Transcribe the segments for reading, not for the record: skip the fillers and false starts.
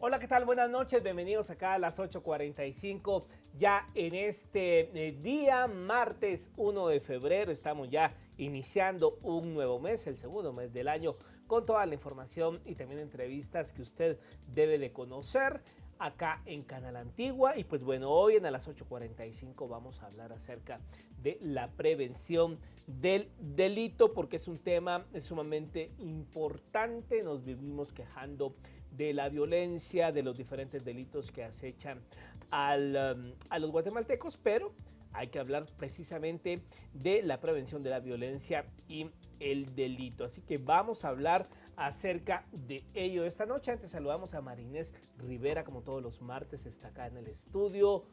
Hola, ¿qué tal? Buenas noches, bienvenidos acá a las 8:45, ya en este día, martes 1 de febrero, estamos ya iniciando un nuevo mes, el segundo mes del año, con toda la información y también entrevistas que usted debe de conocer acá en Canal Antigua. Y pues bueno, hoy en a las 8:45 vamos a hablar acerca de la prevención del delito, porque es un tema sumamente importante. Nos vivimos quejando de la violencia, de los diferentes delitos que acechan a los guatemaltecos, pero hay que hablar precisamente de la prevención de la violencia y el delito. Así que vamos a hablar acerca de ello esta noche. Antes saludamos a Marinés Rivera, como todos los martes, está acá en el estudio.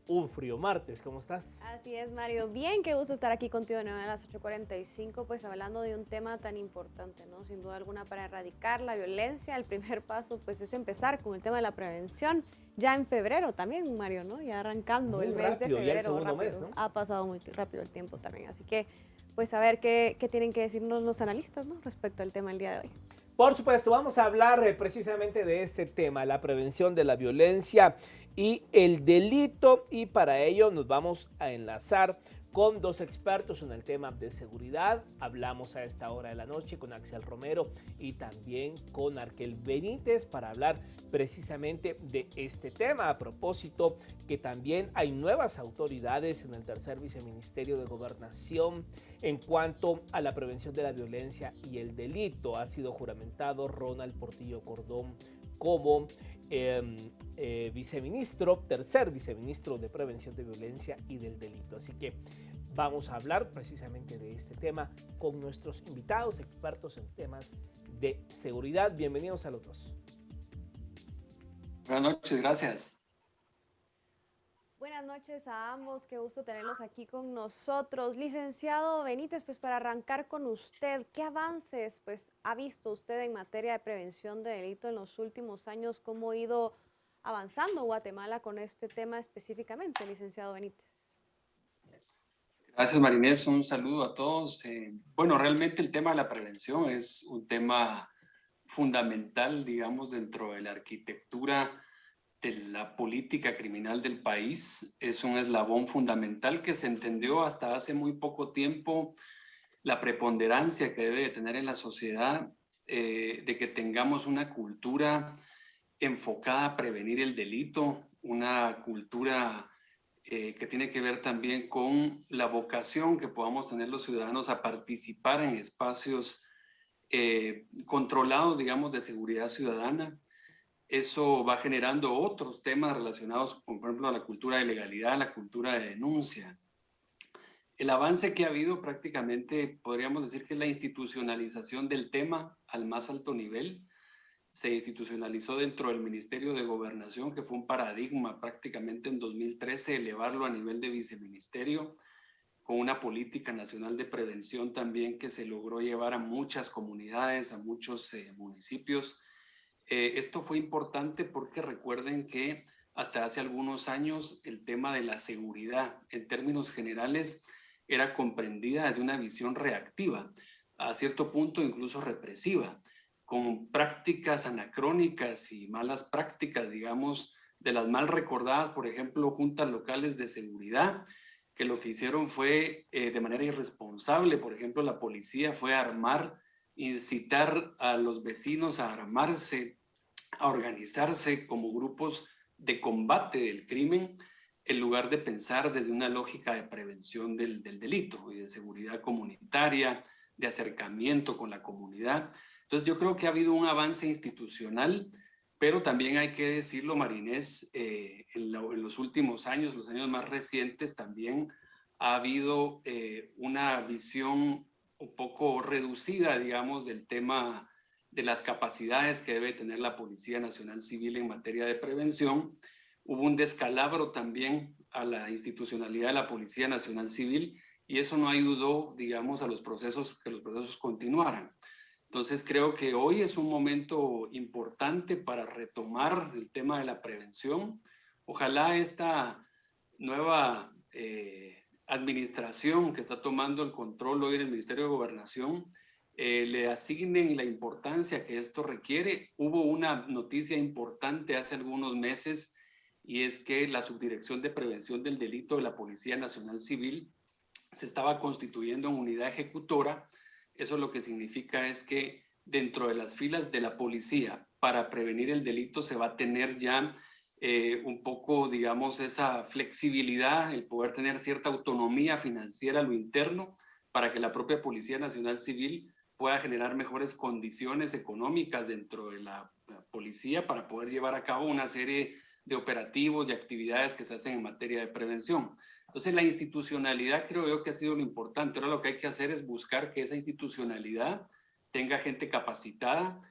Un frío martes, ¿cómo estás? Así es, Mario. Bien, qué gusto estar aquí contigo de nuevo a las 8:45, pues hablando de un tema tan importante, ¿no? Sin duda alguna, para erradicar la violencia, el primer paso, pues, es empezar con el tema de la prevención. Ya en febrero también, Mario, ¿no? Ya arrancando Muy el mes de rápido, ya el febrero, segundo mes, rápido. ¿no? Ha pasado muy rápido el tiempo también. Así que, pues, a ver qué tienen que decirnos los analistas, ¿no? Respecto al tema del día de hoy. Por supuesto, vamos a hablar precisamente de este tema, la prevención de la violencia y el delito, y para ello nos vamos a enlazar con dos expertos en el tema de seguridad. Hablamos a esta hora de la noche con Axel Romero y también con Arquel Benítez para hablar precisamente de este tema. A propósito que también hay nuevas autoridades en el tercer viceministerio de Gobernación en cuanto a la prevención de la violencia y el delito. Ha sido juramentado Ronald Portillo Cordón como viceministro, tercer viceministro de Prevención de Violencia y del Delito. Así que vamos a hablar precisamente de este tema con nuestros invitados, expertos en temas de seguridad. Bienvenidos a los dos. Buenas noches, gracias. Buenas noches a ambos, qué gusto tenerlos aquí con nosotros. Licenciado Benítez, pues para arrancar con usted, ¿qué avances pues ha visto usted en materia de prevención de delito en los últimos años? ¿Cómo ha ido avanzando Guatemala con este tema específicamente, licenciado Benítez? Gracias, Marinés. Un saludo a todos. Bueno, realmente el tema de la prevención es un tema fundamental, digamos, dentro de la arquitectura de la política criminal del país. Es un eslabón fundamental que se entendió hasta hace muy poco tiempo la preponderancia que debe de tener en la sociedad, de que tengamos una cultura enfocada a prevenir el delito, una cultura que tiene que ver también con la vocación que podamos tener los ciudadanos a participar en espacios controlados, digamos, de seguridad ciudadana. Eso va generando otros temas relacionados con, por ejemplo, la cultura de legalidad, la cultura de denuncia. El avance que ha habido prácticamente podríamos decir que es la institucionalización del tema al más alto nivel. Se institucionalizó dentro del Ministerio de Gobernación, que fue un paradigma prácticamente en 2013, elevarlo a nivel de viceministerio, con una política nacional de prevención también que se logró llevar a muchas comunidades, a muchos municipios. Esto fue importante porque recuerden que hasta hace algunos años el tema de la seguridad en términos generales era comprendida desde una visión reactiva, a cierto punto incluso represiva, con prácticas anacrónicas y malas prácticas, digamos, de las mal recordadas, por ejemplo, juntas locales de seguridad, que lo que hicieron fue de manera irresponsable, por ejemplo, la policía fue a armar, incitar a los vecinos a armarse, a organizarse como grupos de combate del crimen, en lugar de pensar desde una lógica de prevención del delito y de seguridad comunitaria, de acercamiento con la comunidad. Entonces yo creo que ha habido un avance institucional, pero también hay que decirlo, Marinés, en los últimos años, los años más recientes, también ha habido una visión un poco reducida, digamos, del tema de las capacidades que debe tener la Policía Nacional Civil en materia de prevención. Hubo un descalabro también a la institucionalidad de la Policía Nacional Civil y eso no ayudó, digamos, a los procesos, que los procesos continuaran. Entonces creo que hoy es un momento importante para retomar el tema de la prevención. Ojalá esta nueva administración que está tomando el control hoy en el Ministerio de Gobernación le asignen la importancia que esto requiere. Hubo una noticia importante hace algunos meses y es que la Subdirección de Prevención del Delito de la Policía Nacional Civil se estaba constituyendo en unidad ejecutora. Eso lo que significa es que dentro de las filas de la policía para prevenir el delito se va a tener ya un poco, digamos, esa flexibilidad, el poder tener cierta autonomía financiera a lo interno para que la propia Policía Nacional Civil pueda generar mejores condiciones económicas dentro de la policía para poder llevar a cabo una serie de operativos y actividades que se hacen en materia de prevención. Entonces, la institucionalidad creo yo que ha sido lo importante. Ahora lo que hay que hacer es buscar que esa institucionalidad tenga gente capacitada,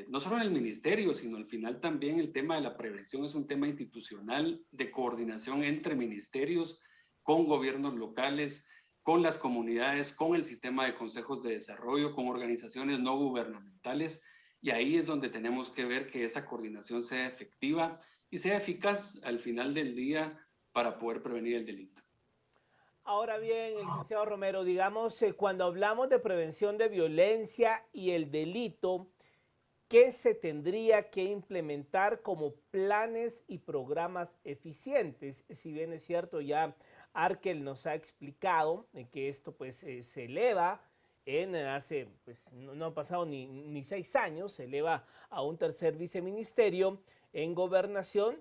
no solo en el ministerio, sino al final también el tema de la prevención es un tema institucional de coordinación entre ministerios, con gobiernos locales, con las comunidades, con el sistema de consejos de desarrollo, con organizaciones no gubernamentales. Y ahí es donde tenemos que ver que esa coordinación sea efectiva y sea eficaz al final del día para poder prevenir el delito. Ahora bien, el licenciado Romero, digamos, cuando hablamos de prevención de violencia y el delito, ¿qué se tendría que implementar como planes y programas eficientes? Si bien es cierto, ya Arkel nos ha explicado que esto pues se eleva en hace, pues no han pasado ni 6 años, se eleva a un tercer viceministerio en gobernación.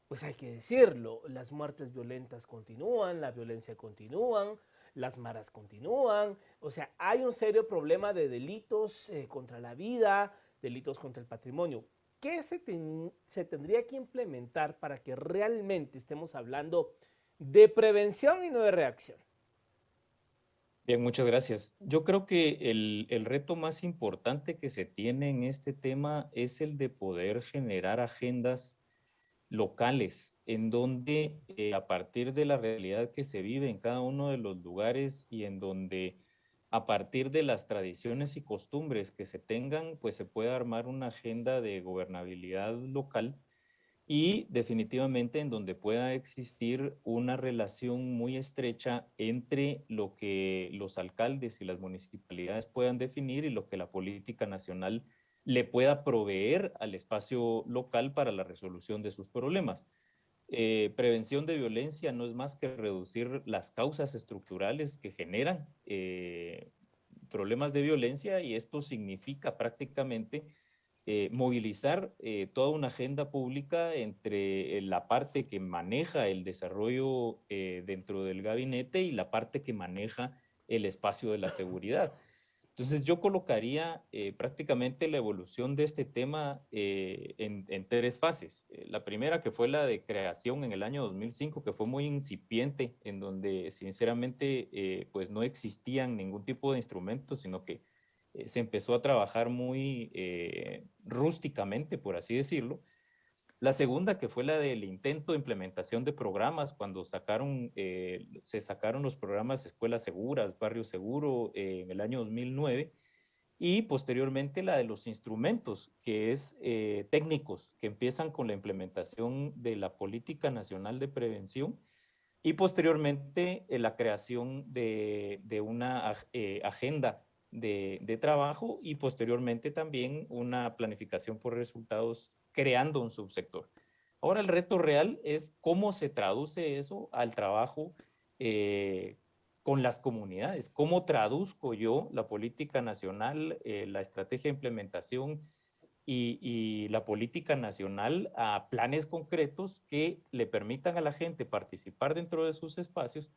Pues hay que decirlo, las muertes violentas continúan, la violencia continúa, las maras continúan, o sea, hay un serio problema de delitos contra la vida, delitos contra el patrimonio. ¿Qué se tendría que implementar para que realmente estemos hablando de prevención y no de reacción? Bien, muchas gracias. Yo creo que el reto más importante que se tiene en este tema es el de poder generar agendas locales en donde a partir de la realidad que se vive en cada uno de los lugares y en donde a partir de las tradiciones y costumbres que se tengan, pues se pueda armar una agenda de gobernabilidad local y definitivamente en donde pueda existir una relación muy estrecha entre lo que los alcaldes y las municipalidades puedan definir y lo que la política nacional le pueda proveer al espacio local para la resolución de sus problemas. Prevención de violencia no es más que reducir las causas estructurales que generan problemas de violencia y esto significa prácticamente movilizar toda una agenda pública entre la parte que maneja el desarrollo dentro del gabinete y la parte que maneja el espacio de la seguridad. Entonces yo colocaría prácticamente la evolución de este tema en 3 fases. La primera que fue la de creación en el año 2005, que fue muy incipiente, en donde sinceramente pues no existían ningún tipo de instrumentos, sino que se empezó a trabajar muy rústicamente, por así decirlo. La segunda, que fue la del intento de implementación de programas, cuando se sacaron los programas Escuelas Seguras, Barrio Seguro, en el año 2009, y posteriormente la de los instrumentos, que es técnicos, que empiezan con la implementación de la Política Nacional de Prevención, y posteriormente la creación de una agenda de trabajo y posteriormente también una planificación por resultados creando un subsector. Ahora el reto real es cómo se traduce eso al trabajo con las comunidades, cómo traduzco yo la política nacional, la estrategia de implementación y la política nacional a planes concretos que le permitan a la gente participar dentro de sus espacios,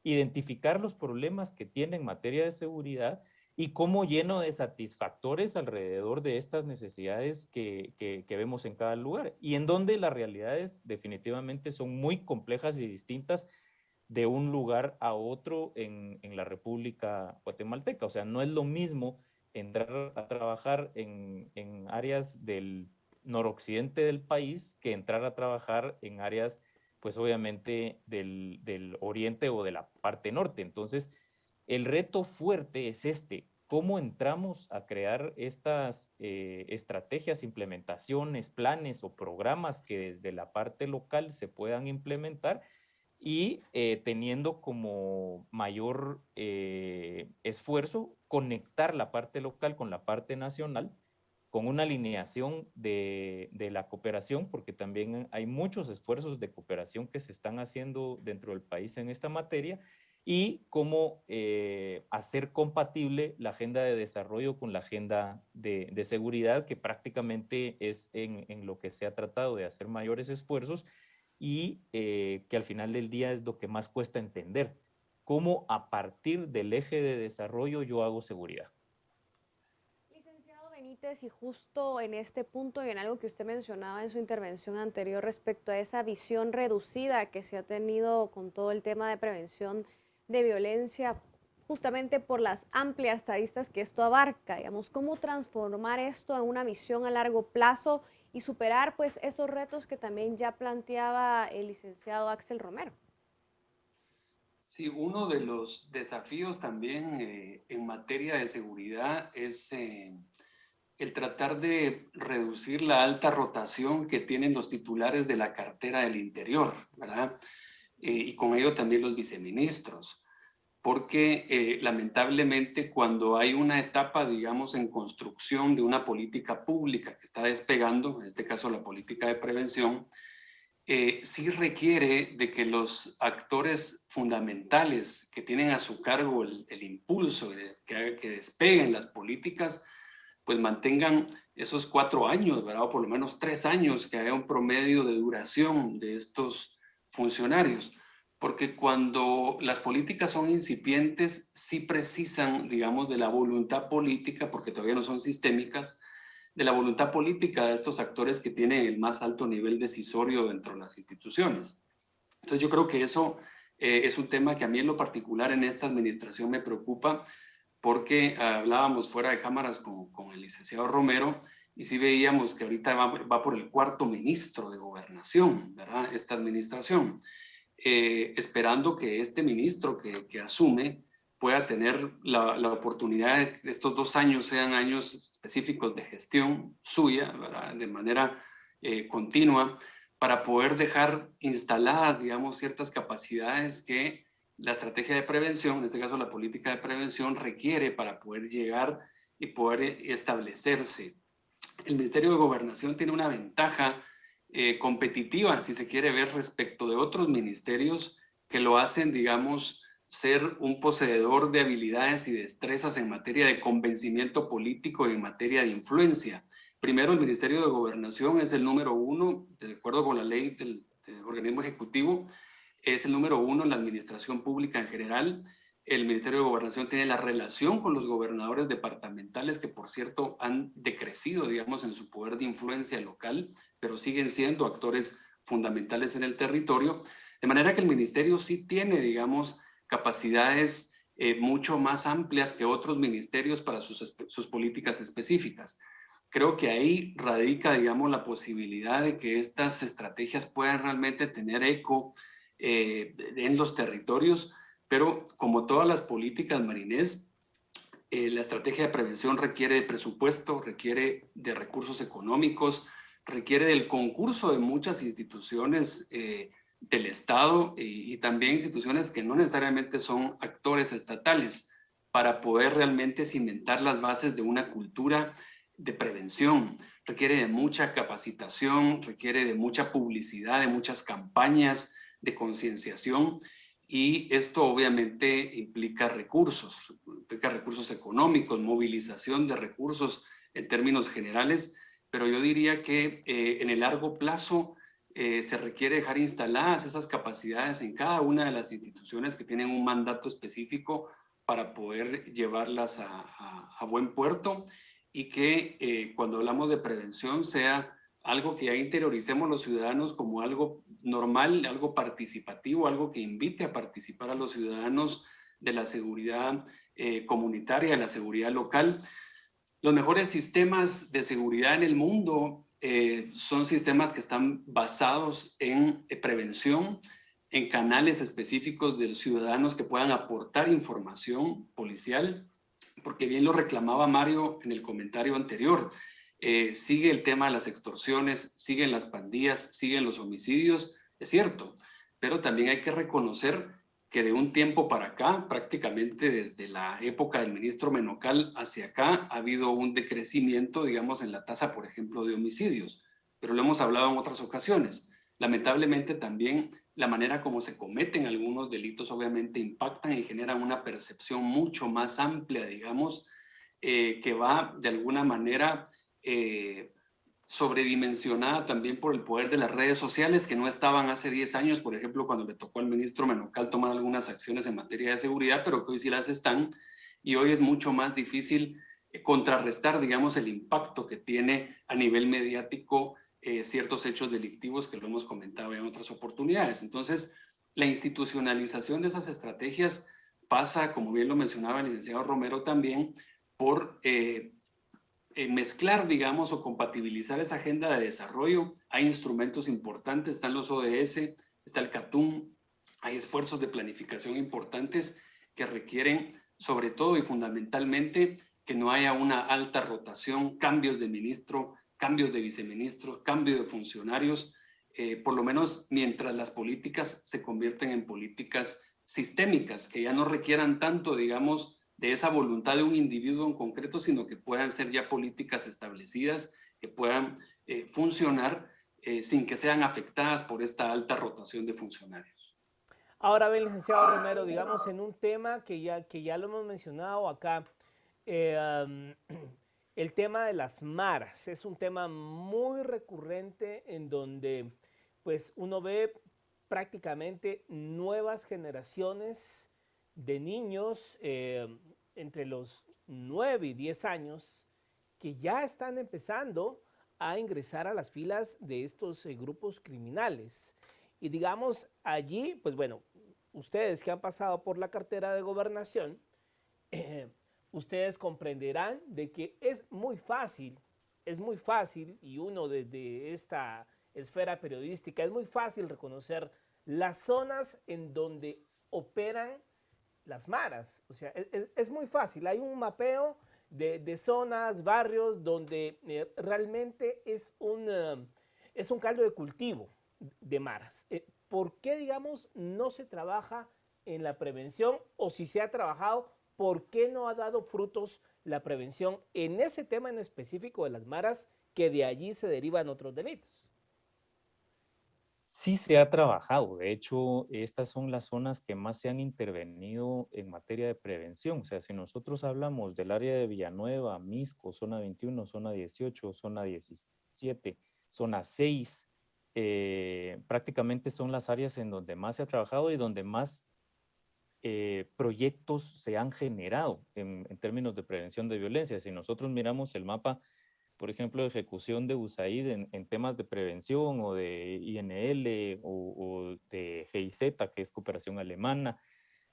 identificar los problemas que tiene en materia de seguridad y cómo lleno de satisfactores alrededor de estas necesidades que vemos en cada lugar y en donde las realidades definitivamente son muy complejas y distintas de un lugar a otro en la República Guatemalteca. O sea, no es lo mismo entrar a trabajar en áreas del noroccidente del país que entrar a trabajar en áreas, pues obviamente del oriente o de la parte norte. Entonces, el reto fuerte es este, cómo entramos a crear estas estrategias, implementaciones, planes o programas que desde la parte local se puedan implementar y teniendo como mayor esfuerzo conectar la parte local con la parte nacional, con una alineación de la cooperación, porque también hay muchos esfuerzos de cooperación que se están haciendo dentro del país en esta materia, y cómo hacer compatible la agenda de desarrollo con la agenda de seguridad, que prácticamente es en lo que se ha tratado de hacer mayores esfuerzos, y que al final del día es lo que más cuesta entender, cómo a partir del eje de desarrollo yo hago seguridad. Licenciado Benítez, y justo en este punto y en algo que usted mencionaba en su intervención anterior respecto a esa visión reducida que se ha tenido con todo el tema de prevención de violencia, justamente por las amplias aristas que esto abarca, digamos, cómo transformar esto en una visión a largo plazo y superar pues esos retos que también ya planteaba el licenciado Axel Romero. Sí, uno de los desafíos también en materia de seguridad es el tratar de reducir la alta rotación que tienen los titulares de la cartera del Interior, ¿verdad? Y con ello también los viceministros, porque lamentablemente cuando hay una etapa, digamos, en construcción de una política pública que está despegando, en este caso la política de prevención, sí requiere de que los actores fundamentales que tienen a su cargo el impulso que despeguen las políticas, pues mantengan esos 4 años, ¿verdad? O por lo menos 3 años, que haya un promedio de duración de estos funcionarios. Porque cuando las políticas son incipientes, sí precisan, digamos, de la voluntad política, porque todavía no son sistémicas, de la voluntad política de estos actores que tienen el más alto nivel decisorio dentro de las instituciones. Entonces yo creo que eso es un tema que a mí en lo particular en esta administración me preocupa, porque hablábamos fuera de cámaras con el licenciado Romero y sí veíamos que ahorita va por el 4º ministro de Gobernación, ¿verdad? Esta administración, esperando que este ministro que asume pueda tener la oportunidad de que estos 2 años sean años específicos de gestión suya, ¿verdad? De manera continua, para poder dejar instaladas, digamos, ciertas capacidades que la estrategia de prevención, en este caso la política de prevención, requiere para poder llegar y poder establecerse. El Ministerio de Gobernación tiene una ventaja competitiva, si se quiere ver, respecto de otros ministerios que lo hacen, digamos, ser un poseedor de habilidades y destrezas en materia de convencimiento político y en materia de influencia. Primero, el Ministerio de Gobernación es el número 1, de acuerdo con la ley del organismo ejecutivo, es el número 1 en la administración pública en general. El Ministerio de Gobernación tiene la relación con los gobernadores departamentales, que por cierto han decrecido, digamos, en su poder de influencia local, pero siguen siendo actores fundamentales en el territorio. De manera que el ministerio sí tiene, digamos, capacidades mucho más amplias que otros ministerios para sus políticas específicas. Creo que ahí radica, digamos, la posibilidad de que estas estrategias puedan realmente tener eco en los territorios, pero como todas las políticas, Marinés, la estrategia de prevención requiere de presupuesto, requiere de recursos económicos, requiere del concurso de muchas instituciones del Estado y también instituciones que no necesariamente son actores estatales, para poder realmente cimentar las bases de una cultura de prevención. Requiere de mucha capacitación, requiere de mucha publicidad, de muchas campañas de concienciación, y esto obviamente implica recursos económicos, movilización de recursos en términos generales, pero yo diría que en el largo plazo se requiere dejar instaladas esas capacidades en cada una de las instituciones que tienen un mandato específico para poder llevarlas a buen puerto, y que cuando hablamos de prevención sea algo que ya interioricemos los ciudadanos como algo normal, algo participativo, algo que invite a participar a los ciudadanos de la seguridad comunitaria, de la seguridad local. Los mejores sistemas de seguridad en el mundo son sistemas que están basados en prevención, en canales específicos de los ciudadanos que puedan aportar información policial, porque bien lo reclamaba Mario en el comentario anterior. Sigue el tema de las extorsiones, siguen las pandillas, siguen los homicidios, es cierto, pero también hay que reconocer que de un tiempo para acá, prácticamente desde la época del ministro Menocal hacia acá, ha habido un decrecimiento, digamos, en la tasa, por ejemplo, de homicidios, pero lo hemos hablado en otras ocasiones. Lamentablemente también la manera como se cometen algunos delitos obviamente impactan y generan una percepción mucho más amplia, digamos, que va de alguna manera sobredimensionada también por el poder de las redes sociales que no estaban hace 10 años, por ejemplo, cuando le tocó al ministro Menocal tomar algunas acciones en materia de seguridad, pero que hoy sí las están, y hoy es mucho más difícil contrarrestar, digamos, el impacto que tiene a nivel mediático ciertos hechos delictivos que lo hemos comentado en otras oportunidades. Entonces, la institucionalización de esas estrategias pasa, como bien lo mencionaba el licenciado Romero también, por mezclar, digamos, o compatibilizar esa agenda de desarrollo. Hay instrumentos importantes, están los ODS, está el CATUM, hay esfuerzos de planificación importantes que requieren, sobre todo y fundamentalmente, que no haya una alta rotación, cambios de ministro, cambios de viceministro, cambio de funcionarios, por lo menos mientras las políticas se convierten en políticas sistémicas, que ya no requieran tanto, digamos, de esa voluntad de un individuo en concreto, sino que puedan ser ya políticas establecidas, que puedan funcionar sin que sean afectadas por esta alta rotación de funcionarios. Ahora bien, licenciado Romero, digamos en un tema que ya lo hemos mencionado acá, um, el tema de las maras es un tema muy recurrente en donde pues uno ve prácticamente nuevas generaciones de niños entre los 9 y 10 años que ya están empezando a ingresar a las filas de estos grupos criminales. Y digamos allí, pues bueno, ustedes que han pasado por la cartera de gobernación, ustedes comprenderán de que es muy fácil, y uno desde esta esfera periodística, es muy fácil reconocer las zonas en donde operan las maras. O sea, es muy fácil, hay un mapeo de zonas, barrios, donde realmente es un caldo de cultivo de maras. ¿Por qué, digamos, no se trabaja en la prevención o si se ha trabajado, por qué no ha dado frutos la prevención en ese tema en específico de las maras que de allí se derivan otros delitos? Sí se ha trabajado. De hecho, estas son las zonas que más se han intervenido en materia de prevención. O sea, si nosotros hablamos del área de Villanueva, Misco, zona 21, zona 18, zona 17, zona 6, prácticamente son las áreas en donde más se ha trabajado y donde más proyectos se han generado en términos de prevención de violencia. Si nosotros miramos el mapa, por ejemplo, de ejecución de USAID en temas de prevención o de INL o de GIZ, que es cooperación alemana,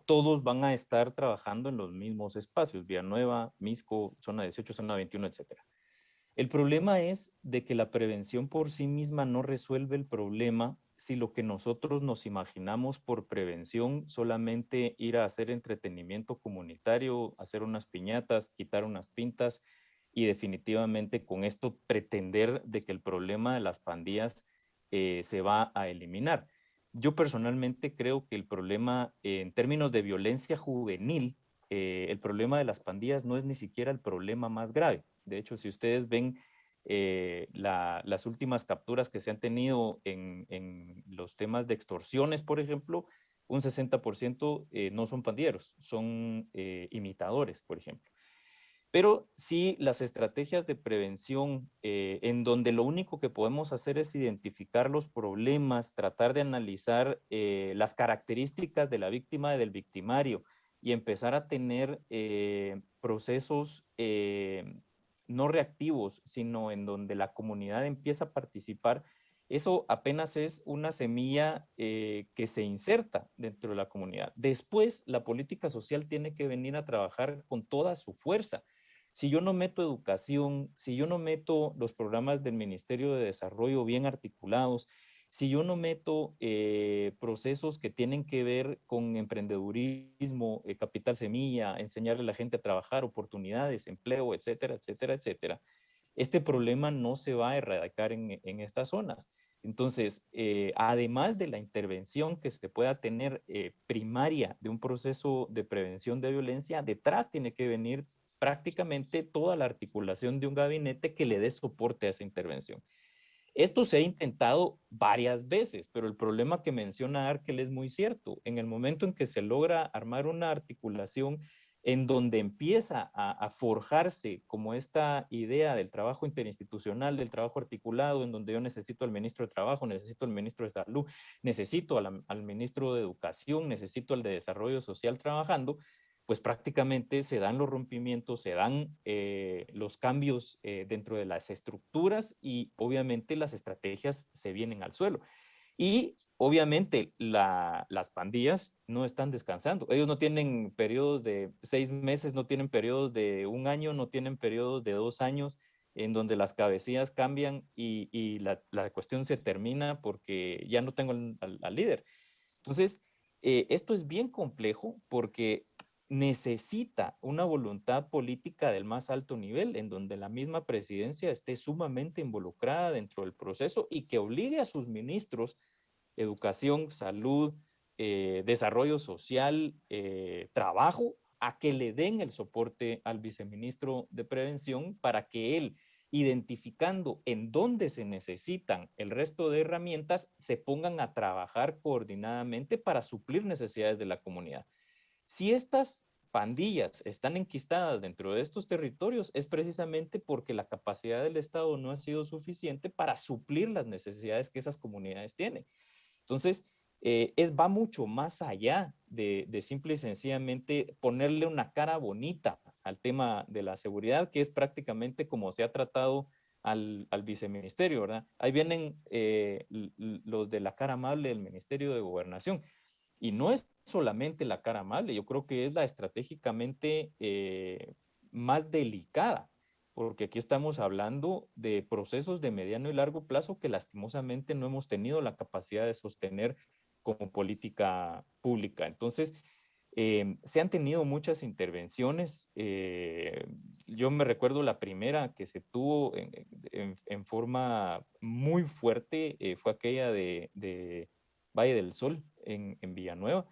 todos van a estar trabajando en los mismos espacios, Villanueva, Misco, zona 18, zona 21, etcétera. El problema es de que la prevención por sí misma no resuelve el problema si lo que nosotros nos imaginamos por prevención solamente ir a hacer entretenimiento comunitario, hacer unas piñatas, quitar unas pintas y definitivamente con esto pretender de que el problema de las pandillas se va a eliminar. Yo personalmente creo que el problema en términos de violencia juvenil, el problema de las pandillas no es ni siquiera el problema más grave. De hecho, si ustedes ven las últimas capturas que se han tenido en los temas de extorsiones, por ejemplo, un 60% no son pandilleros, son imitadores, por ejemplo. Pero sí las estrategias de prevención en donde lo único que podemos hacer es identificar los problemas, tratar de analizar las características de la víctima y del victimario y empezar a tener procesos no reactivos, sino en donde la comunidad empieza a participar. Eso apenas es una semilla que se inserta dentro de la comunidad. Después, la política social tiene que venir a trabajar con toda su fuerza. Si yo no meto educación, si yo no meto los programas del Ministerio de Desarrollo bien articulados, si yo no meto procesos que tienen que ver con emprendedurismo, capital semilla, enseñarle a la gente a trabajar, oportunidades, empleo, etcétera, etcétera, etcétera, este problema no se va a erradicar en estas zonas. Entonces, además de la intervención que se pueda tener primaria de un proceso de prevención de violencia, detrás tiene que venir prácticamente toda la articulación de un gabinete que le dé soporte a esa intervención. Esto se ha intentado varias veces, pero el problema que menciona Arkel es muy cierto. En el momento en que se logra armar una articulación en donde empieza a forjarse como esta idea del trabajo interinstitucional, del trabajo articulado, en donde yo necesito al ministro de Trabajo, necesito al ministro de Salud, necesito al ministro de Educación, necesito al de Desarrollo Social trabajando, pues prácticamente se dan los rompimientos, se dan los cambios dentro de las estructuras y obviamente las estrategias se vienen al suelo. Y obviamente las pandillas no están descansando. Ellos no tienen periodos de 6 meses, no tienen periodos de 1 año, no tienen periodos de 2 años en donde las cabecillas cambian y la cuestión se termina porque ya no tengo al líder. Entonces, esto es bien complejo porque necesita una voluntad política del más alto nivel, en donde la misma presidencia esté sumamente involucrada dentro del proceso y que obligue a sus ministros, educación, salud, desarrollo social, trabajo, a que le den el soporte al viceministro de prevención para que él, identificando en dónde se necesitan el resto de herramientas, se pongan a trabajar coordinadamente para suplir necesidades de la comunidad. Si estas pandillas están enquistadas dentro de estos territorios, es precisamente porque la capacidad del Estado no ha sido suficiente para suplir las necesidades que esas comunidades tienen. Entonces, va mucho más allá de simple y sencillamente ponerle una cara bonita al tema de la seguridad, que es prácticamente como se ha tratado al viceministerio, ¿verdad? Ahí vienen los de la cara amable del Ministerio de Gobernación. Y no es solamente la cara amable, yo creo que es la estratégicamente más delicada, porque aquí estamos hablando de procesos de mediano y largo plazo que lastimosamente no hemos tenido la capacidad de sostener como política pública. Entonces, se han tenido muchas intervenciones. Yo me recuerdo la primera que se tuvo en forma muy fuerte, fue aquella de Valle del Sol, en Villanueva,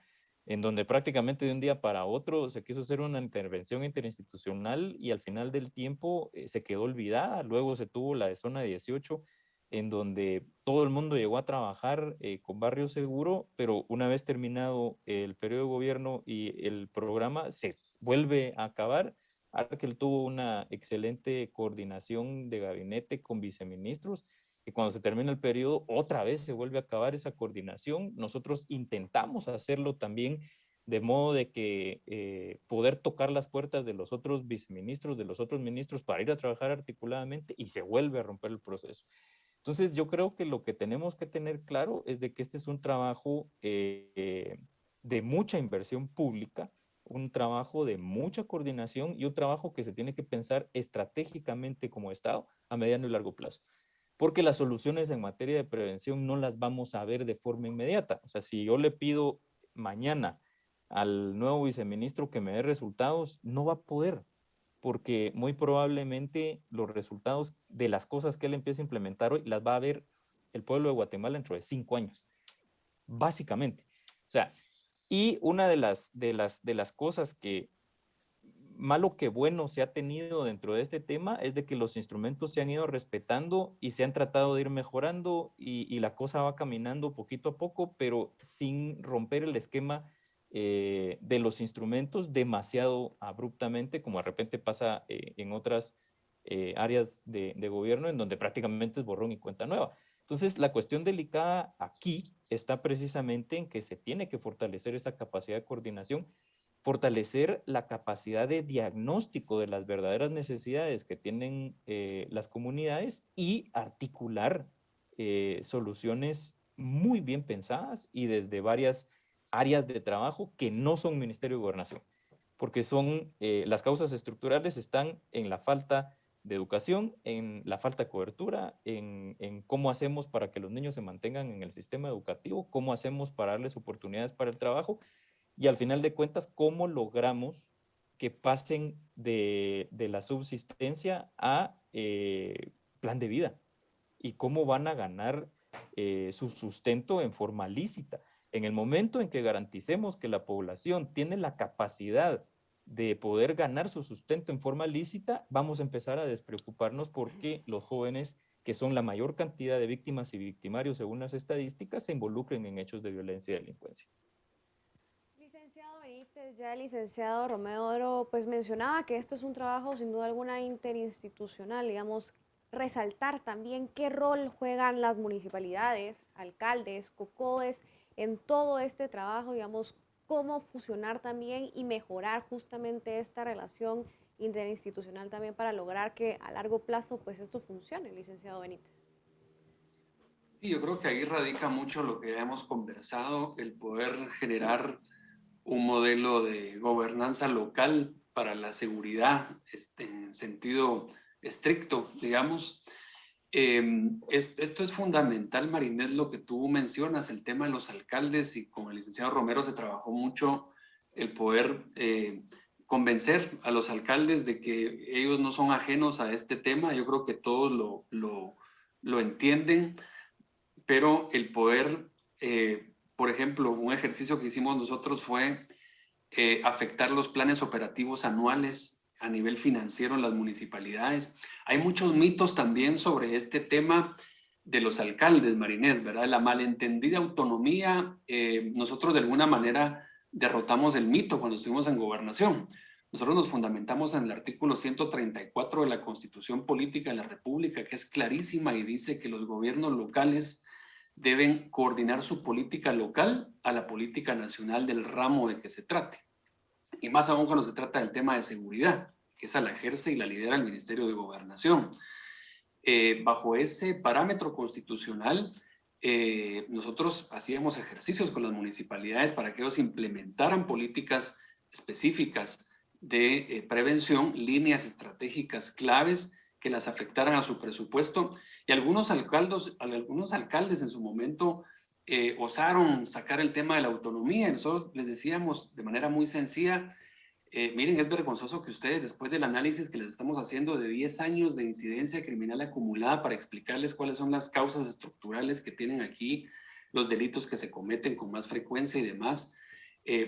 en donde prácticamente de un día para otro se quiso hacer una intervención interinstitucional y al final del tiempo se quedó olvidada. Luego se tuvo la de Zona 18, en donde todo el mundo llegó a trabajar con Barrio Seguro, pero una vez terminado el periodo de gobierno y el programa, se vuelve a acabar. Arkel tuvo una excelente coordinación de gabinete con viceministros, y cuando se termina el periodo, otra vez se vuelve a acabar esa coordinación. Nosotros intentamos hacerlo también de modo de que poder tocar las puertas de los otros viceministros, de los otros ministros para ir a trabajar articuladamente y se vuelve a romper el proceso. Entonces yo creo que lo que tenemos que tener claro es de que este es un trabajo de mucha inversión pública, un trabajo de mucha coordinación y un trabajo que se tiene que pensar estratégicamente como Estado a mediano y largo plazo, porque las soluciones en materia de prevención no las vamos a ver de forma inmediata. O sea, si yo le pido mañana al nuevo viceministro que me dé resultados, no va a poder, porque muy probablemente los resultados de las cosas que él empiece a implementar hoy las va a ver el pueblo de Guatemala dentro de 5 años, básicamente. O sea, y una de las cosas que malo que bueno se ha tenido dentro de este tema es de que los instrumentos se han ido respetando y se han tratado de ir mejorando y la cosa va caminando poquito a poco, pero sin romper el esquema de los instrumentos demasiado abruptamente, como de repente pasa en otras áreas de gobierno en donde prácticamente es borrón y cuenta nueva. Entonces, la cuestión delicada aquí está precisamente en que se tiene que fortalecer esa capacidad de coordinación, fortalecer la capacidad de diagnóstico de las verdaderas necesidades que tienen las comunidades y articular soluciones muy bien pensadas y desde varias áreas de trabajo que no son Ministerio de Gobernación, porque son las causas estructurales están en la falta de educación, en la falta de cobertura, en cómo hacemos para que los niños se mantengan en el sistema educativo, cómo hacemos para darles oportunidades para el trabajo y al final de cuentas, cómo logramos que pasen de la subsistencia a plan de vida y cómo van a ganar su sustento en forma lícita. En el momento en que garanticemos que la población tiene la capacidad de poder ganar su sustento en forma lícita, vamos a empezar a despreocuparnos porque los jóvenes, que son la mayor cantidad de víctimas y victimarios según las estadísticas, se involucren en hechos de violencia y delincuencia. Licenciado Benítez, ya el licenciado Romero pues mencionaba que esto es un trabajo sin duda alguna interinstitucional, digamos, resaltar también qué rol juegan las municipalidades, alcaldes, COCODES en todo este trabajo, digamos, cómo fusionar también y mejorar justamente esta relación interinstitucional también para lograr que a largo plazo pues esto funcione, licenciado Benítez. Sí, yo creo que ahí radica mucho lo que hemos conversado, el poder generar un modelo de gobernanza local para la seguridad en sentido estricto, digamos. Esto es fundamental, Marinés, lo que tú mencionas, el tema de los alcaldes, y con el licenciado Romero se trabajó mucho el poder convencer a los alcaldes de que ellos no son ajenos a este tema. Yo creo que todos lo entienden, pero el poder, por ejemplo, un ejercicio que hicimos nosotros fue afectar los planes operativos anuales a nivel financiero en las municipalidades. Hay muchos mitos también sobre este tema de los alcaldes, Marinés, ¿verdad? La malentendida autonomía, nosotros de alguna manera derrotamos el mito cuando estuvimos en gobernación. Nosotros nos fundamentamos en el artículo 134 de la Constitución Política de la República, que es clarísima y dice que los gobiernos locales deben coordinar su política local a la política nacional del ramo de que se trate. Y más aún cuando se trata del tema de seguridad, que esa la ejerce y la lidera el Ministerio de Gobernación. Bajo ese parámetro constitucional, nosotros hacíamos ejercicios con las municipalidades para que ellos implementaran políticas específicas de prevención, líneas estratégicas claves que las afectaran a su presupuesto. Y algunos alcaldes en su momento osaron sacar el tema de la autonomía. Y nosotros les decíamos de manera muy sencilla, miren, es vergonzoso que ustedes, después del análisis que les estamos haciendo de 10 años de incidencia criminal acumulada para explicarles cuáles son las causas estructurales que tienen aquí, los delitos que se cometen con más frecuencia y demás,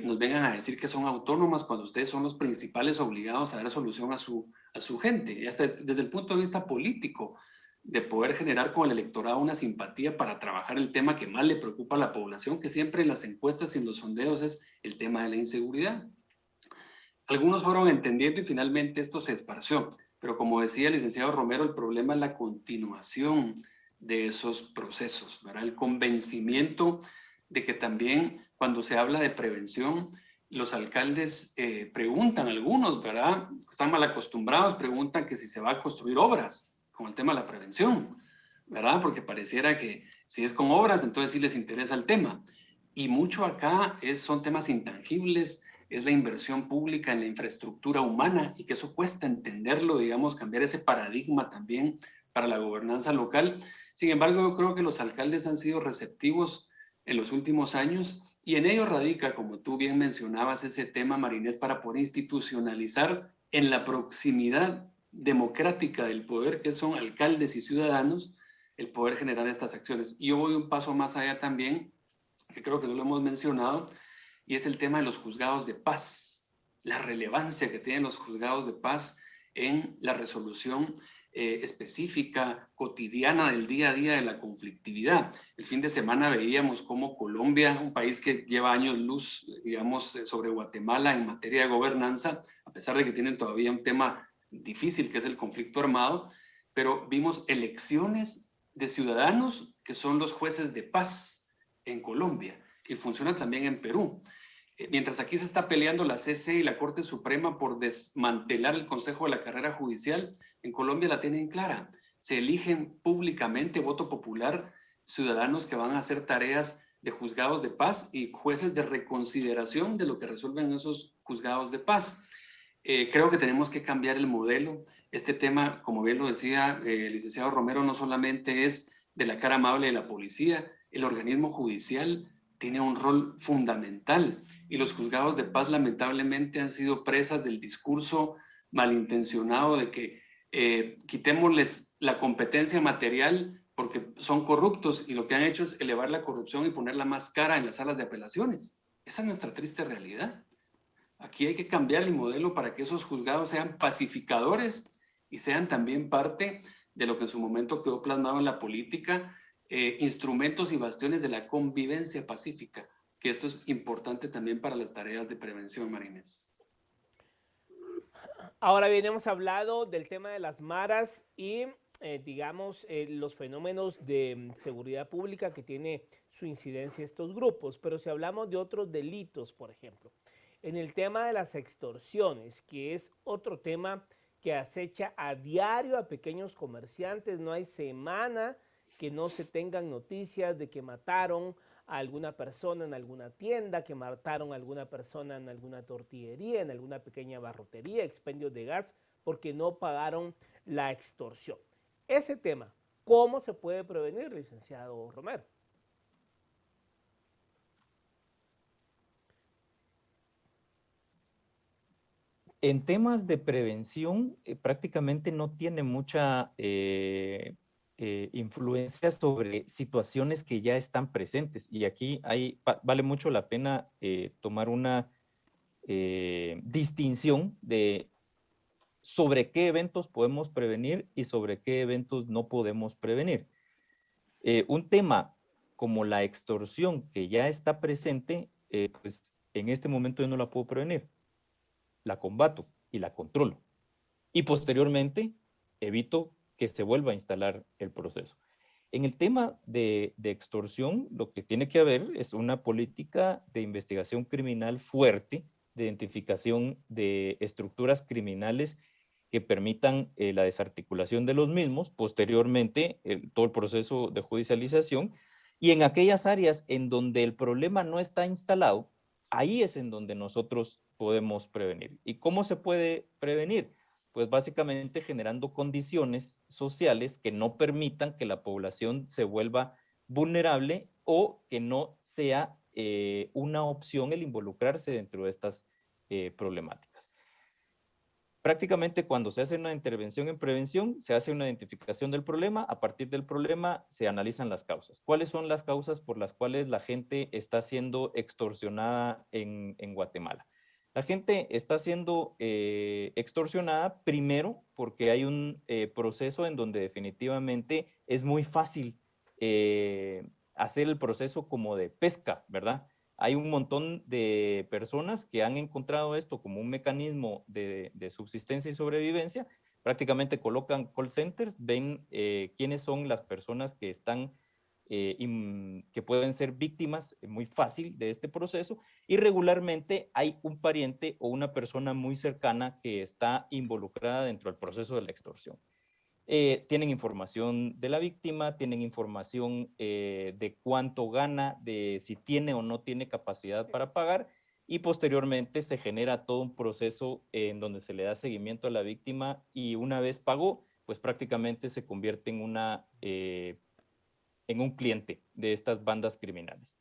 nos vengan a decir que son autónomas cuando ustedes son los principales obligados a dar solución a su gente. Y hasta desde el punto de vista político, de poder generar con el electorado una simpatía para trabajar el tema que más le preocupa a la población, que siempre en las encuestas y en los sondeos es el tema de la inseguridad. Algunos fueron entendiendo y finalmente esto se esparció, pero como decía el licenciado Romero, el problema es la continuación de esos procesos, ¿verdad? El convencimiento de que también cuando se habla de prevención, los alcaldes preguntan, algunos, ¿verdad? Están mal acostumbrados, preguntan que si se va a construir obras con el tema de la prevención, ¿verdad? Porque pareciera que si es con obras, entonces sí les interesa el tema. Y mucho acá son temas intangibles, es la inversión pública en la infraestructura humana, y que eso cuesta entenderlo, digamos, cambiar ese paradigma también para la gobernanza local. Sin embargo, yo creo que los alcaldes han sido receptivos en los últimos años, y en ello radica, como tú bien mencionabas, ese tema, Marinés, para poder institucionalizar en la proximidad democrática del poder, que son alcaldes y ciudadanos, el poder generar estas acciones. Y yo voy un paso más allá también, que creo que no lo hemos mencionado, y es el tema de los juzgados de paz, la relevancia que tienen los juzgados de paz en la resolución específica, cotidiana del día a día de la conflictividad. El fin de semana veíamos cómo Colombia, un país que lleva años luz, digamos, sobre Guatemala en materia de gobernanza, a pesar de que tienen todavía un tema difícil que es el conflicto armado, pero vimos elecciones de ciudadanos que son los jueces de paz en Colombia, y funciona también en Perú. Mientras aquí se está peleando la CC y la Corte Suprema por desmantelar el Consejo de la Carrera Judicial, en Colombia la tienen clara. Se eligen públicamente, voto popular, ciudadanos que van a hacer tareas de juzgados de paz y jueces de reconsideración de lo que resuelven esos juzgados de paz. Creo que tenemos que cambiar el modelo. Este tema, como bien lo decía el licenciado Romero, no solamente es de la cara amable de la policía, el organismo judicial tiene un rol fundamental, y los juzgados de paz lamentablemente han sido presas del discurso malintencionado de que quitémosles la competencia material porque son corruptos y lo que han hecho es elevar la corrupción y ponerla más cara en las salas de apelaciones. Esa es nuestra triste realidad. Aquí hay que cambiar el modelo para que esos juzgados sean pacificadores y sean también parte de lo que en su momento quedó plasmado en la política, instrumentos y bastiones de la convivencia pacífica, que esto es importante también para las tareas de prevención, Marinés. Ahora bien, hemos hablado del tema de las maras y digamos, los fenómenos de seguridad pública que tiene su incidencia estos grupos, pero si hablamos de otros delitos, por ejemplo, en el tema de las extorsiones, que es otro tema que acecha a diario a pequeños comerciantes, no hay semana que no se tengan noticias de que mataron a alguna persona en alguna tienda, que mataron a alguna persona en alguna tortillería, en alguna pequeña barrotería, expendios de gas, porque no pagaron la extorsión. Ese tema, ¿cómo se puede prevenir, licenciado Romero? En temas de prevención, prácticamente no tiene mucha influencia sobre situaciones que ya están presentes. Y aquí vale mucho la pena tomar una distinción de sobre qué eventos podemos prevenir y sobre qué eventos no podemos prevenir. Un tema como la extorsión que ya está presente, pues en este momento yo no la puedo prevenir. La combato y la controlo. Y posteriormente evito que se vuelva a instalar el proceso. En el tema de extorsión, lo que tiene que haber es una política de investigación criminal fuerte, de identificación de estructuras criminales que permitan la desarticulación de los mismos, posteriormente todo el proceso de judicialización, y en aquellas áreas en donde el problema no está instalado, ahí es en donde nosotros podemos prevenir. ¿Y cómo se puede prevenir? Pues básicamente generando condiciones sociales que no permitan que la población se vuelva vulnerable o que no sea una opción el involucrarse dentro de estas problemáticas. Prácticamente cuando se hace una intervención en prevención, se hace una identificación del problema, a partir del problema se analizan las causas. ¿Cuáles son las causas por las cuales la gente está siendo extorsionada en Guatemala? La gente está siendo extorsionada primero porque hay un proceso en donde definitivamente es muy fácil hacer el proceso como de pesca, ¿verdad? Hay un montón de personas que han encontrado esto como un mecanismo de subsistencia y sobrevivencia. Prácticamente colocan call centers, ven quiénes son las personas que están, que pueden ser víctimas muy fácil de este proceso, y regularmente hay un pariente o una persona muy cercana que está involucrada dentro del proceso de la extorsión. Tienen información de la víctima, tienen información de cuánto gana, de si tiene o no tiene capacidad para pagar, y posteriormente se genera todo un proceso en donde se le da seguimiento a la víctima, y una vez pagó, pues prácticamente se convierte en un cliente de estas bandas criminales.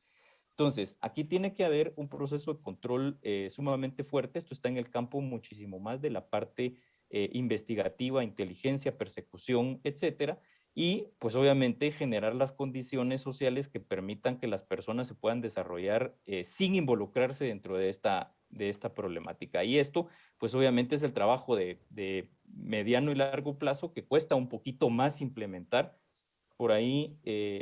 Entonces, aquí tiene que haber un proceso de control sumamente fuerte. Esto está en el campo muchísimo más de la parte investigativa, inteligencia, persecución, etcétera. Y pues obviamente generar las condiciones sociales que permitan que las personas se puedan desarrollar sin involucrarse dentro de esta problemática. Y esto pues obviamente es el trabajo de mediano y largo plazo, que cuesta un poquito más implementar. Por ahí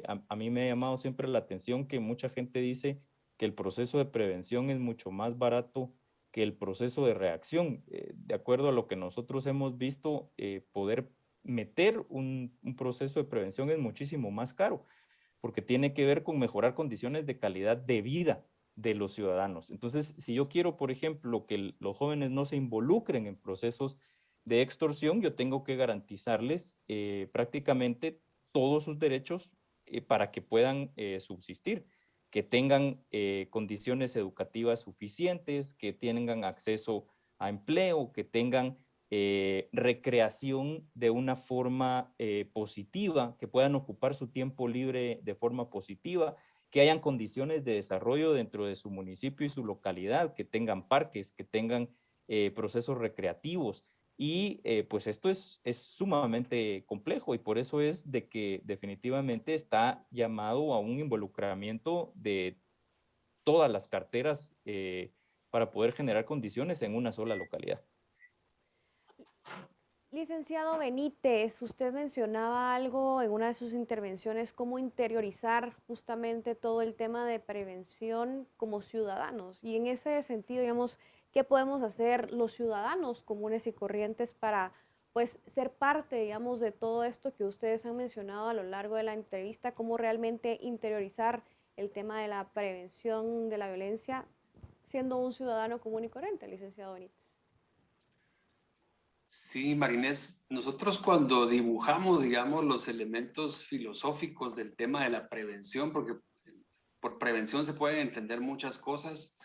a mí me ha llamado siempre la atención que mucha gente dice que el proceso de prevención es mucho más barato que el proceso de reacción. De acuerdo a lo que nosotros hemos visto, poder meter un proceso de prevención es muchísimo más caro, porque tiene que ver con mejorar condiciones de calidad de vida de los ciudadanos. Entonces, si yo quiero, por ejemplo, que los jóvenes no se involucren en procesos de extorsión, yo tengo que garantizarles prácticamente todos sus derechos para que puedan subsistir, que tengan condiciones educativas suficientes, que tengan acceso a empleo, que tengan recreación de una forma positiva, que puedan ocupar su tiempo libre de forma positiva, que hayan condiciones de desarrollo dentro de su municipio y su localidad, que tengan parques, que tengan procesos recreativos, Y pues esto es sumamente complejo y por eso es de que definitivamente está llamado a un involucramiento de todas las carteras para poder generar condiciones en una sola localidad. Licenciado Benítez, usted mencionaba algo en una de sus intervenciones, cómo interiorizar justamente todo el tema de prevención como ciudadanos. Y en ese sentido, digamos, ¿qué podemos hacer los ciudadanos comunes y corrientes para, pues, ser parte, digamos, de todo esto que ustedes han mencionado a lo largo de la entrevista? ¿Cómo realmente interiorizar el tema de la prevención de la violencia siendo un ciudadano común y corriente, licenciado Benítez? Sí, Marinés, nosotros cuando dibujamos, digamos, los elementos filosóficos del tema de la prevención, porque por prevención se pueden entender muchas cosas,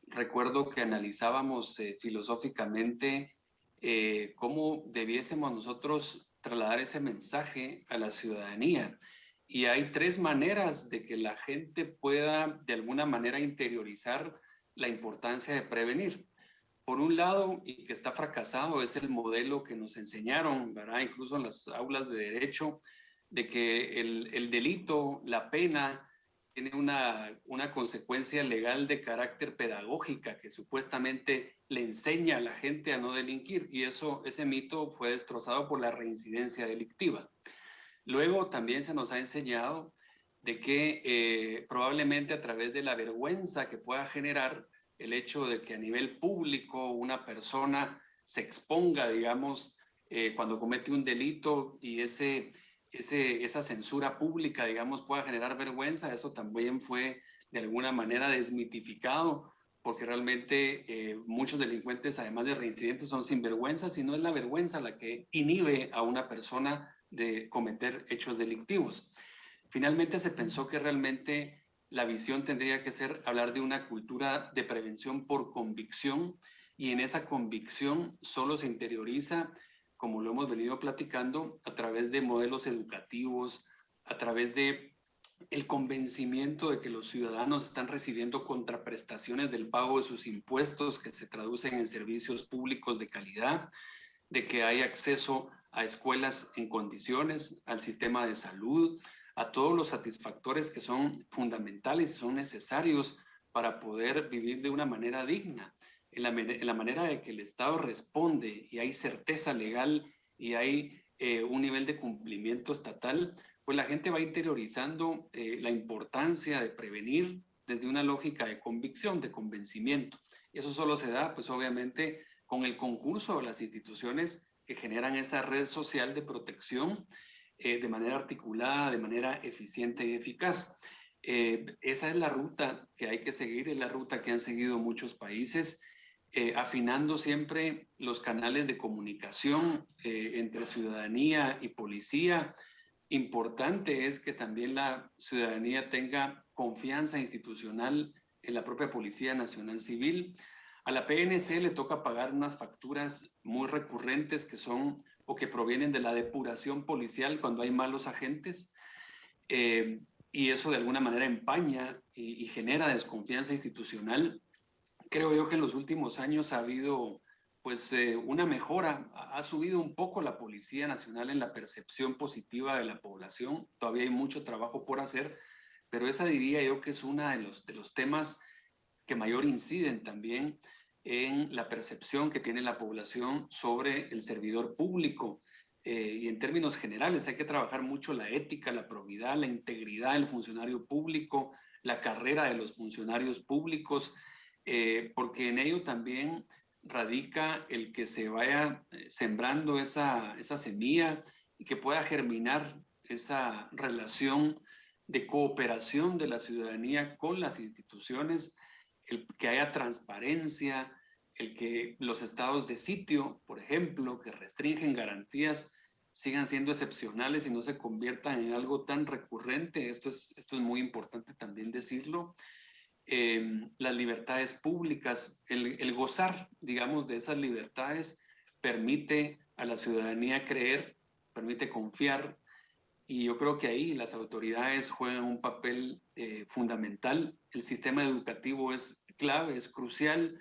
recuerdo que analizábamos filosóficamente cómo debiésemos nosotros trasladar ese mensaje a la ciudadanía. Y hay tres maneras de que la gente pueda de alguna manera interiorizar la importancia de prevenir. Por un lado, y que está fracasado, es el modelo que nos enseñaron, ¿verdad? Incluso en las aulas de derecho, de que el delito, la pena, tiene una consecuencia legal de carácter pedagógica que supuestamente le enseña a la gente a no delinquir. Y ese mito fue destrozado por la reincidencia delictiva. Luego también se nos ha enseñado de que probablemente a través de la vergüenza que pueda generar el hecho de que a nivel público una persona se exponga, digamos, cuando comete un delito y esa censura pública, digamos, pueda generar vergüenza, eso también fue de alguna manera desmitificado, porque realmente muchos delincuentes, además de reincidentes, son sinvergüenzas, y no es la vergüenza la que inhibe a una persona de cometer hechos delictivos. Finalmente se pensó que realmente la visión tendría que ser hablar de una cultura de prevención por convicción, y en esa convicción solo se interioriza, como lo hemos venido platicando, a través de modelos educativos, a través de el convencimiento de que los ciudadanos están recibiendo contraprestaciones del pago de sus impuestos que se traducen en servicios públicos de calidad, de que hay acceso a escuelas en condiciones, al sistema de salud, a todos los satisfactores que son fundamentales y son necesarios para poder vivir de una manera digna, en la manera de que el Estado responde y hay certeza legal y hay un nivel de cumplimiento estatal, pues la gente va interiorizando la importancia de prevenir desde una lógica de convicción, de convencimiento. Y eso solo se da, pues obviamente, con el concurso de las instituciones que generan esa red social de protección de manera articulada, de manera eficiente y eficaz. Esa es la ruta que hay que seguir, es la ruta que han seguido muchos países, afinando siempre los canales de comunicación entre ciudadanía y policía. Importante es que también la ciudadanía tenga confianza institucional en la propia Policía Nacional Civil. A la PNC le toca pagar unas facturas muy recurrentes que son o que provienen de la depuración policial cuando hay malos agentes, y eso de alguna manera empaña y genera desconfianza institucional. Creo yo que en los últimos años ha habido pues una mejora, ha subido un poco la Policía Nacional en la percepción positiva de la población, todavía hay mucho trabajo por hacer, pero esa diría yo que es uno de los temas que mayor inciden también en la percepción que tiene la población sobre el servidor público. Y en términos generales hay que trabajar mucho la ética, la probidad, la integridad del funcionario público, la carrera de los funcionarios públicos, porque en ello también radica el que se vaya sembrando esa semilla y que pueda germinar esa relación de cooperación de la ciudadanía con las instituciones, el que haya transparencia, el que los estados de sitio, por ejemplo, que restringen garantías, sigan siendo excepcionales y no se conviertan en algo tan recurrente. Esto es muy importante también decirlo. Las libertades públicas, el gozar, digamos, de esas libertades permite a la ciudadanía creer, permite confiar, y yo creo que ahí las autoridades juegan un papel fundamental. El sistema educativo es clave, es crucial.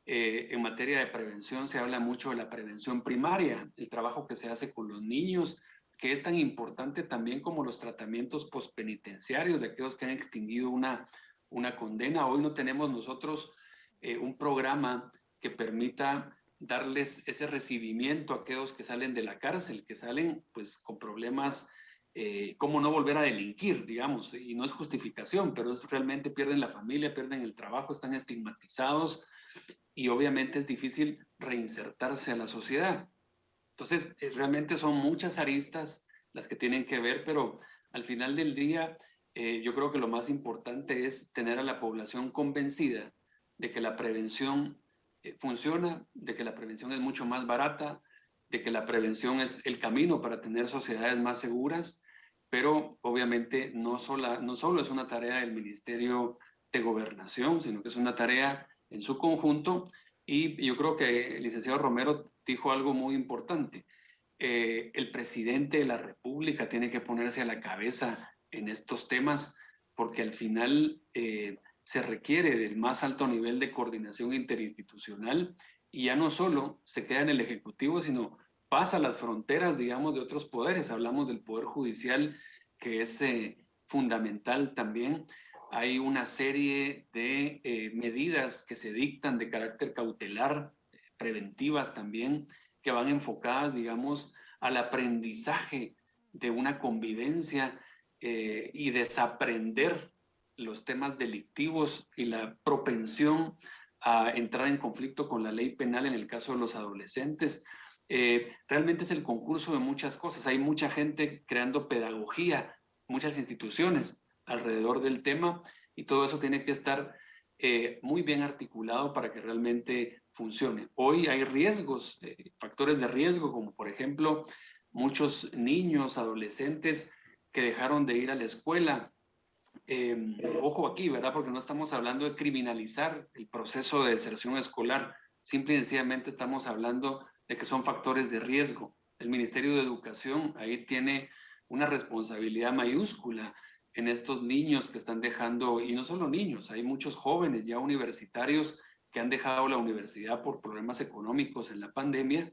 En materia de prevención se habla mucho de la prevención primaria, el trabajo que se hace con los niños, que es tan importante también como los tratamientos postpenitenciarios de aquellos que han extinguido una condena. Hoy no tenemos nosotros un programa que permita darles ese recibimiento a aquellos que salen de la cárcel, que salen pues con problemas, cómo no volver a delinquir, digamos, y no es justificación, pero es realmente pierden la familia, pierden el trabajo, están estigmatizados y obviamente es difícil reinsertarse a la sociedad. Entonces, realmente son muchas aristas las que tienen que ver, pero al final del día, yo creo que lo más importante es tener a la población convencida de que la prevención funciona, de que la prevención es mucho más barata, de que la prevención es el camino para tener sociedades más seguras, pero obviamente no solo es una tarea del Ministerio de Gobernación, sino que es una tarea en su conjunto. Y yo creo que el licenciado Romero dijo algo muy importante. El presidente de la República tiene que ponerse a la cabeza en estos temas porque al final se requiere del más alto nivel de coordinación interinstitucional y ya no solo se queda en el Ejecutivo, sino pasa las fronteras, digamos, de otros poderes. Hablamos del Poder Judicial, que es fundamental también. Hay una serie de medidas que se dictan de carácter cautelar, preventivas también, que van enfocadas, digamos, al aprendizaje de una convivencia y desaprender los temas delictivos y la propensión a entrar en conflicto con la ley penal en el caso de los adolescentes. Realmente es el concurso de muchas cosas. Hay mucha gente creando pedagogía, muchas instituciones alrededor del tema y todo eso tiene que estar muy bien articulado para que realmente funcione. Hoy hay riesgos, factores de riesgo, como por ejemplo muchos niños, adolescentes que dejaron de ir a la escuela. Ojo aquí, ¿verdad? Porque no estamos hablando de criminalizar el proceso de deserción escolar, simple y sencillamente estamos hablando de que son factores de riesgo. El Ministerio de Educación ahí tiene una responsabilidad mayúscula en estos niños que están dejando, y no solo niños, hay muchos jóvenes ya universitarios que han dejado la universidad por problemas económicos en la pandemia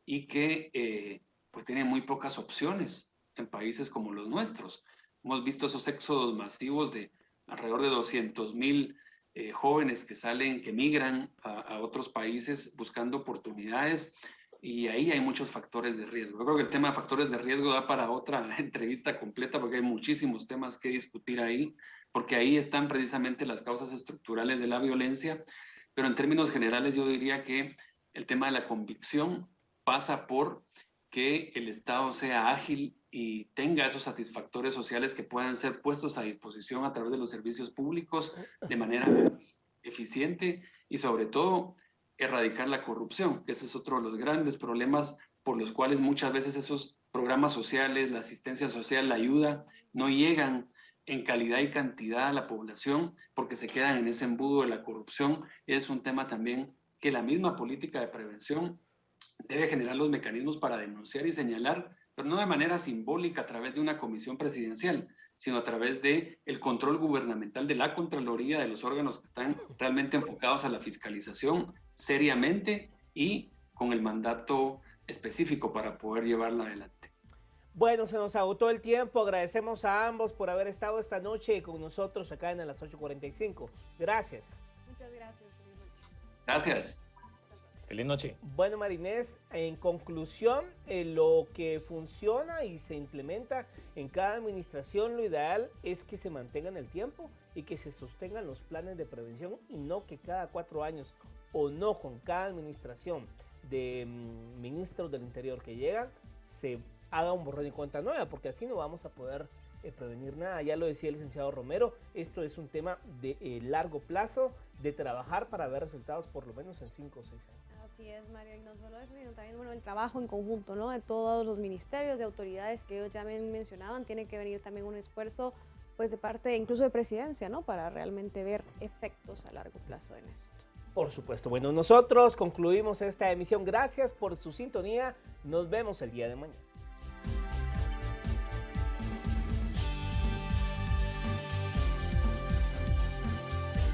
y que pues tienen muy pocas opciones en países como los nuestros. Hemos visto esos éxodos masivos de alrededor de 200,000 jóvenes que salen, que migran a otros países buscando oportunidades y ahí hay muchos factores de riesgo. Yo creo que el tema de factores de riesgo da para otra entrevista completa porque hay muchísimos temas que discutir ahí, porque ahí están precisamente las causas estructurales de la violencia, pero en términos generales yo diría que el tema de la convicción pasa por que el Estado sea ágil y tenga esos satisfactores sociales que puedan ser puestos a disposición a través de los servicios públicos de manera eficiente y sobre todo erradicar la corrupción, que ese es otro de los grandes problemas por los cuales muchas veces esos programas sociales, la asistencia social, la ayuda, no llegan en calidad y cantidad a la población porque se quedan en ese embudo de la corrupción. Es un tema también que la misma política de prevención debe generar los mecanismos para denunciar y señalar, pero no de manera simbólica a través de una comisión presidencial, sino a través del control gubernamental de la Contraloría, de los órganos que están realmente enfocados a la fiscalización seriamente y con el mandato específico para poder llevarla adelante. Bueno, se nos agotó el tiempo. Agradecemos a ambos por haber estado esta noche con nosotros acá en las 8:45. Gracias. Muchas gracias. Feliz noche. Gracias. Feliz noche. Bueno, Marinés, en conclusión, lo que funciona y se implementa en cada administración, lo ideal es que se mantenga en el tiempo y que se sostengan los planes de prevención y no que cada 4 años o no con cada administración de ministros del Interior que llegan se haga un borrón y cuenta nueva, porque así no vamos a poder prevenir nada. Ya lo decía el licenciado Romero, esto es un tema de largo plazo, de trabajar para ver resultados por lo menos en 5 o 6 años. Así es, Mario, y no solo eso, sino también el trabajo en conjunto, ¿no? De todos los ministerios, de autoridades que ellos ya mencionaban, tiene que venir también un esfuerzo, pues de parte incluso de presidencia, ¿no? Para realmente ver efectos a largo plazo en esto. Por supuesto. Bueno, nosotros concluimos esta emisión. Gracias por su sintonía. Nos vemos el día de mañana.